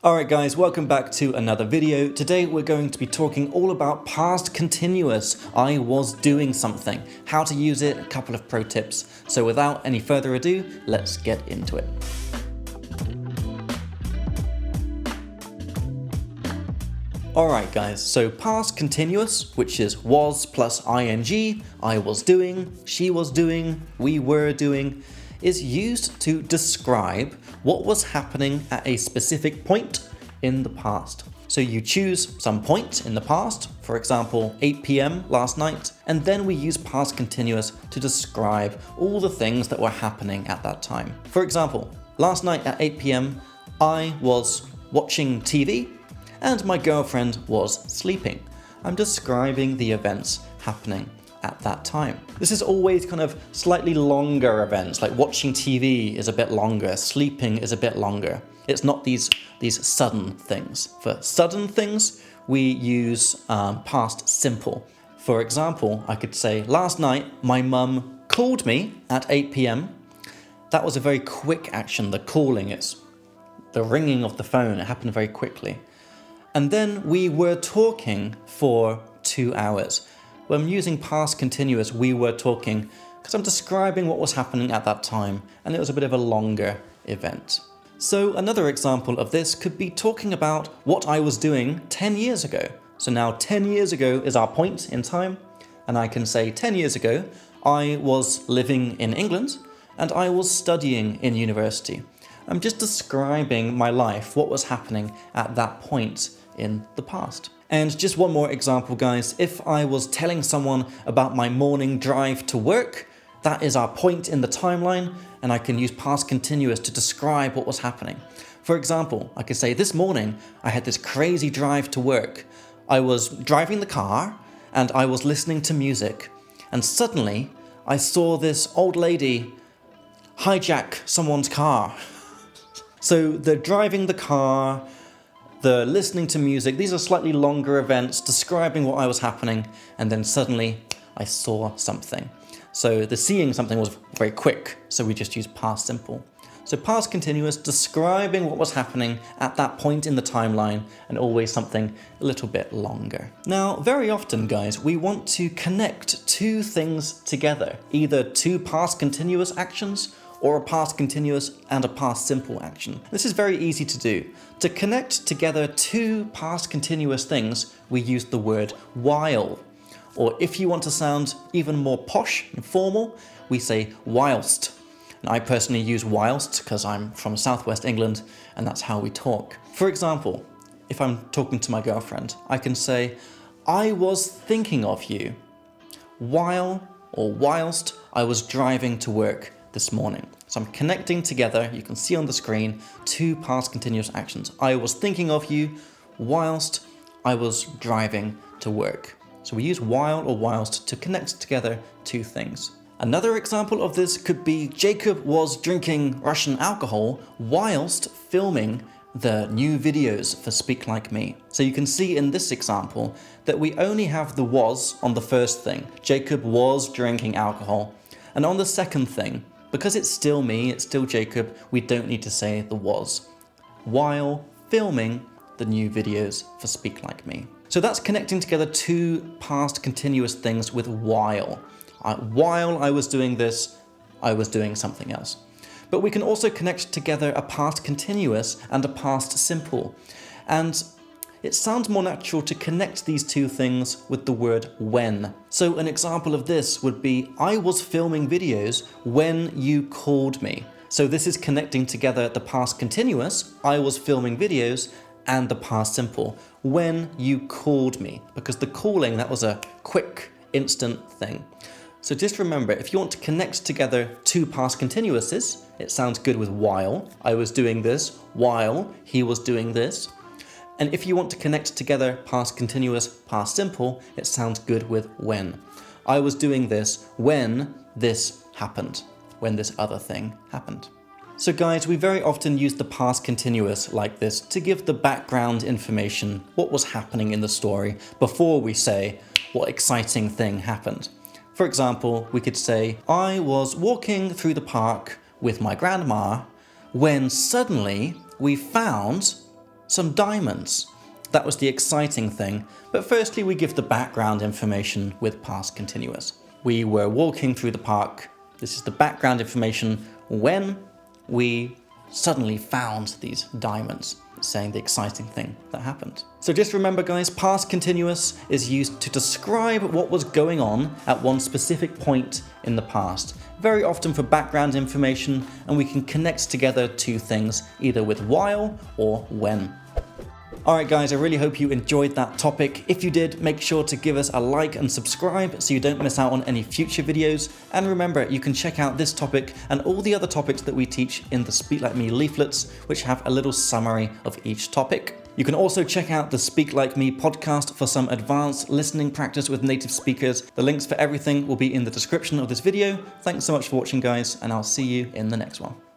Alright guys, welcome back to another video. Today we're going to be talking all about past continuous. I was doing something, how to use it, a couple of pro tips. So without any further ado, let's get into it. Alright guys, so past continuous, which is was plus ing, I was doing, she was doing, we were doing, is used to describe what was happening at a specific point in the past. So you choose some point in the past, for example 8 p.m. last night, and then we use past continuous to describe all the things that were happening at that time. For example, last night at 8 p.m. I was watching TV and my girlfriend was sleeping. I'm describing the events happening at that time. This is always kind of slightly longer events, like watching TV is a bit longer, sleeping is a bit longer. It's not these sudden things. For sudden things, we use past simple. For example, I could say, last night my mum called me at 8 p.m. That was a very quick action, the calling, it's the ringing of the phone, it happened very quickly. And then we were talking for 2 hours. When I'm using past continuous, we were talking, because I'm describing what was happening at that time, and it was a bit of a longer event. So another example of this could be talking about what I was doing 10 years ago. So now 10 years ago is our point in time, and I can say 10 years ago, I was living in England, and I was studying in university. I'm just describing my life, what was happening at that point in the past. And just one more example, guys. If I was telling someone about my morning drive to work, that is our point in the timeline, and I can use past continuous to describe what was happening. For example, I could say, this morning I had this crazy drive to work. I was driving the car and I was listening to music, and suddenly I saw this old lady hijack someone's car. So the driving the car, the listening to music, these are slightly longer events describing what I was happening, and then suddenly I saw something. So the seeing something was very quick, so we just use past simple. So past continuous, describing what was happening at that point in the timeline, and always something a little bit longer. Now, very often, guys, we want to connect two things together, either two past continuous actions or a past continuous and a past simple action. This is very easy to do. To connect together two past continuous things, we use the word while. Or if you want to sound even more posh and formal, we say whilst. And I personally use whilst because I'm from Southwest England and that's how we talk. For example, if I'm talking to my girlfriend, I can say, I was thinking of you while or whilst I was driving to work this morning. So I'm connecting together, you can see on the screen, two past continuous actions. I was thinking of you whilst I was driving to work. So we use while or whilst to connect together two things. Another example of this could be Jacob was drinking Russian alcohol whilst filming the new videos for Speak Like Me. So you can see in this example that we only have the was on the first thing. Jacob was drinking alcohol. And on the second thing, because it's still me, it's still Jacob, we don't need to say the was, while filming the new videos for Speak Like Me. So that's connecting together two past continuous things with while. While I was doing this, I was doing something else. But we can also connect together a past continuous and a past simple. And it sounds more natural to connect these two things with the word when. So an example of this would be, I was filming videos when you called me. So this is connecting together the past continuous, I was filming videos, and the past simple, when you called me. Because the calling, that was a quick, instant thing. So just remember, if you want to connect together two past continuouses, it sounds good with while. I was doing this while he was doing this. And if you want to connect together past continuous, past simple, it sounds good with when. I was doing this when this happened, when this other thing happened. So guys, we very often use the past continuous like this to give the background information, what was happening in the story, before we say what exciting thing happened. For example, we could say, I was walking through the park with my grandma when suddenly we found some diamonds. That was the exciting thing, but firstly we give the background information with past continuous. We were walking through the park. This is the background information when we suddenly found these diamonds, saying the exciting thing that happened. So just remember guys, past continuous is used to describe what was going on at one specific point in the past, very often for background information, and we can connect together two things either with while or when. Alright guys, I really hope you enjoyed that topic. If you did, make sure to give us a like and subscribe so you don't miss out on any future videos. And remember, you can check out this topic and all the other topics that we teach in the Speak Like Me leaflets, which have a little summary of each topic. You can also check out the Speak Like Me podcast for some advanced listening practice with native speakers. The links for everything will be in the description of this video. Thanks so much for watching guys, and I'll see you in the next one.